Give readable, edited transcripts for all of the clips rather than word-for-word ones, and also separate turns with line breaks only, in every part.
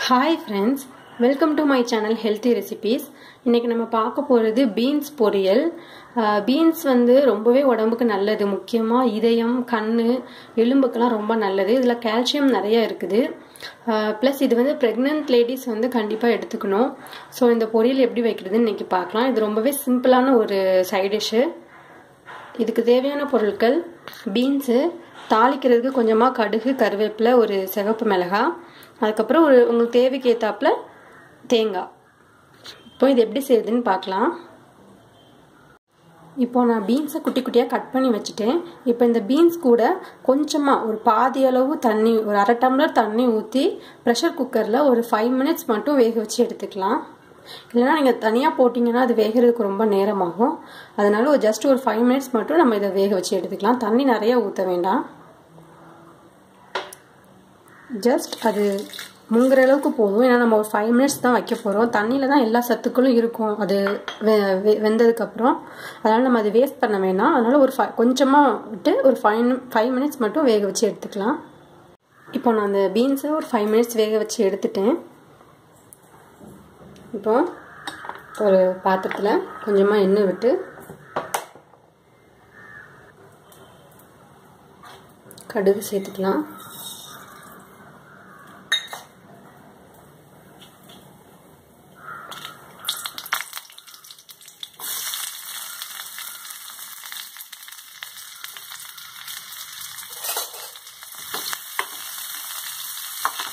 Hi friends, welcome to my channel Healthy Recipes. இன்னைக்கு நம்ம பார்க்க போறது பீன்ஸ் பொரியல். பீன்ஸ் ரொம்பவே உடம்புக்கு நல்லது. முக்கியமா இதயம், கண்ணு, எலும்புக்கெல்லாம் ரொம்ப நல்லது. இதுல கால்சியம் நிறைய இருக்குது. ப்ளஸ் இது பிரெக்னன்ட் லேடிஸ் கண்டிப்பா எடுத்துக்கணும். ஸோ இந்த பொரியல் எப்படி வைக்கிறதுன்னு இன்னைக்கு பார்க்கலாம். இது ரொம்பவே சிம்பிளான ஒரு சைட் டிஷ். இதுக்கு தேவையான பொருட்கள் பீன்ஸு, தாளிக்கிறதுக்கு கொஞ்சமா கடுகு, கருவேப்பிலை, ஒரு சிவப்பு மிளகாய், அதுக்கப்புறம் உங்களுக்கு தேவைக்கு ஏத்தாப்புல தேங்காய். இப்போ இது எப்படி செய்யுதுன்னு பார்க்கலாம். இப்போ நான் பீன்ஸை குட்டி குட்டியாக கட் பண்ணி வச்சுட்டேன். இப்போ இந்த பீன்ஸ் கூட கொஞ்சமாக ஒரு பாதி அளவு தண்ணி, ஒரு அரை டம்ளர் தண்ணி ஊற்றி ப்ரெஷர் குக்கரில் ஒரு 5 மினிட்ஸ் மட்டும் வேக வச்சு எடுத்துக்கலாம். இல்லைனா நீங்கள் தனியாக போட்டிங்கன்னா அது வேகிறதுக்கு ரொம்ப நேரமாகும். அதனால ஜஸ்ட் ஒரு 5 மினிட்ஸ் மட்டும் நம்ம இதை வேக வச்சு எடுத்துக்கலாம். தண்ணி நிறையா ஊற்ற வேண்டாம். ஜஸ்ட் அது முங்குற அளவுக்கு போதும். ஏன்னா நம்ம ஒரு 5 மினிட்ஸ் தான் வைக்க போகிறோம். தண்ணியில் தான் எல்லா சத்துக்களும் இருக்கும் அது வெந்ததுக்கப்புறம். அதனால் நம்ம அதை வேஸ்ட் பண்ண வேண்டாம். அதனால் ஒரு கொஞ்சமாக விட்டு ஒரு 5 மினிட்ஸ் மட்டும் வேக வச்சு எடுத்துக்கலாம். இப்போ நான் அந்த பீன்ஸை ஒரு 5 மினிட்ஸ் வேக வச்சு எடுத்துட்டேன். இப்போ ஒரு பாத்திரத்தில் கொஞ்சமாக எண்ணெய் விட்டு கடுகு சேர்த்துக்கலாம்.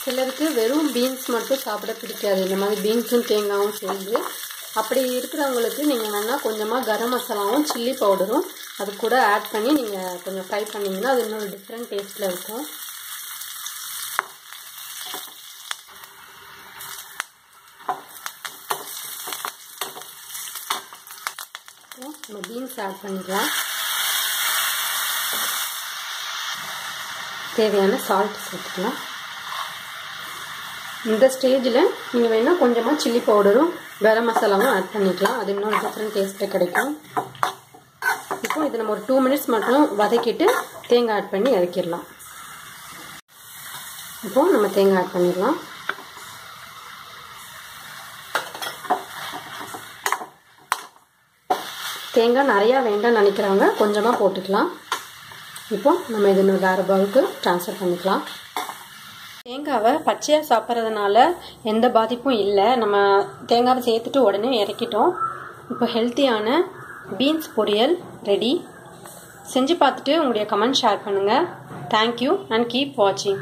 சிலருக்கு வெறும் பீன்ஸ் மட்டும் சாப்பிட பிடிக்காது. இந்த மாதிரி பீன்ஸும் தேங்காயும் சேர்ந்து. அப்படி இருக்கிறவங்களுக்கு நீங்கள் வேணால் கொஞ்சமாக கரம் மசாலாவும் சில்லி பவுடரும் அது கூட ஆட் பண்ணி நீங்கள் கொஞ்சம் ஃப்ரை பண்ணிங்கன்னா அது இன்னொரு டிஃப்ரெண்ட் டேஸ்ட்டில் இருக்கும். நம்ம பீன்ஸ் ஆட் பண்ணிக்கலாம். தேவையான சால்ட் சேர்த்துக்கலாம். இந்த ஸ்டேஜில் நீங்கள் வேணால் கொஞ்சமாக சில்லி பவுடரும் கரம் மசாலாவும் ஆட் பண்ணிக்கலாம். அது இன்னும் டிஃப்ரெண்ட் டேஸ்ட்டில் கிடைக்கும். இப்போ இதை நம்ம ஒரு 2 மினிட்ஸ் மட்டும் வதக்கிட்டு தேங்காய் ஆட் பண்ணி இறக்கிடலாம். இப்போ நம்ம தேங்காய் ஆட் பண்ணிடலாம். தேங்காய் நிறையா வேண்டாம்னு நினைக்கிறவங்க கொஞ்சமாக போட்டுக்கலாம். இப்போ நம்ம இது இன்னொரு வேறு பவுலுக்கு ட்ரான்ஸ்ஃபர் பண்ணிக்கலாம். தேங்காவை பச்சையாக சாப்பிட்றதுனால எந்த பாதிப்பும் இல்லை. நம்ம தேங்காவை சேர்த்துட்டு உடனே இறக்கிட்டோம். இப்போ ஹெல்த்தியான பீன்ஸ் பொரியல் ரெடி. செஞ்சு பார்த்துட்டு உங்களுடைய கமெண்ட் ஷேர் பண்ணுங்கள். தேங்க்யூ அண்ட் கீப் வாட்சிங்.